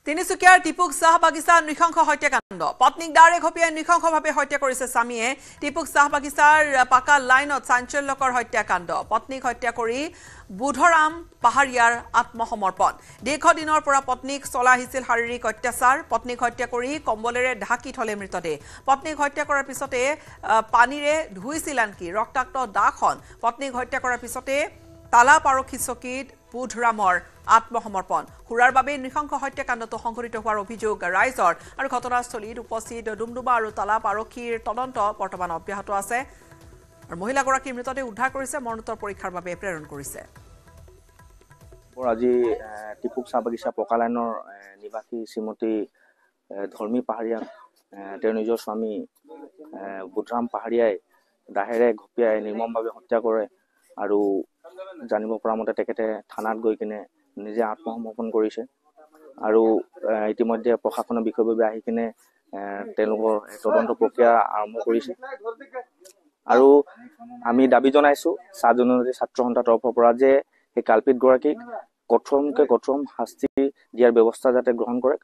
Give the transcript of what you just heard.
তিনিচুকীয়াৰ টিপুক চাহ বাগিচা নৃশংস হত্যাকাণ্ড পত্নীক দাৰে ঘপিয়াই নৃশংসভাৱে হত্যা কৰিছে স্বামীয়ে টিপুক চাহ বাগিচাৰ পাকা লাইনত চাঞ্চল্যকৰ হত্যাকাণ্ড পত্নীক হত্যা কৰি বুধৰাম পাহাৰীয়াৰ আত্মসমৰ্পণ দীৰ্ঘদিনৰ পৰা পত্নীক চলা আহিছিল শাৰীৰিক অত্যাচাৰ পত্নীক হত্যা কৰি কম্বলেৰে ঢাকি থলে মৃতদেহ পত্নীক হত্যা কৰাৰ পিছতে পানীৰে ধুইছিল আনকি ৰক্তাক্ত দাখন পত্নীক হত্যা কৰাৰ পিছতে তালাপ আৰক্ষী চকীত বুধৰামৰ আত্মসমৰ্পণ হুৰাৰ বাবে নৃশংস হত্যাকাণ্ডটো সংঘটিত হোৱাৰ অভিযোগ ৰাইজৰ আৰু ঘটনাস্থলীত উপস্থিত ডুমডুমা আৰু তালাপ আৰক্ষীৰ তদন্ত বৰ্তমান অব্যাহত আছে আৰু মহিলাগৰাকীৰ মৃতদেহ উদ্ধাৰ কৰিছে মৰণোত্তৰ পৰীক্ষাৰ বাবে প্ৰেৰণ কৰিছে আজি টিপুক চাহ বাগিচা পকা লাইনৰ নিবাসী শ্ৰীমতী ধৰ্মী পাহাৰীয়া তেওঁৰ নিজৰ স্বামী বুধৰাম পাহাৰীয়াই দাহেৰে ঘপিয়াই নিৰ্মমভাৱে হত্যা কৰে আৰু জানিব পৰা মতে তেখেতে থানাত গৈ কিনে নিজে আত্মসমৰ্পণ কৰিছে আৰু ইতিমধ্যে প্ৰশাসনৰ বিষয়ববীয়া আহি কিনে তেওঁলোকৰ তদন্ত প্ৰক্ৰিয়া আৰম্ভ কৰিছে আৰু আমি দাবী জনাইছো চাহ জনজাতি ছাত্ৰ সন্থাৰ তৰফৰ পৰা যে এই কালপিত গৰাকীক কঠোৰতকৈ কঠোৰ শাস্তি দিয়াৰ ব্যৱস্থা যাতে গ্ৰহণ কৰে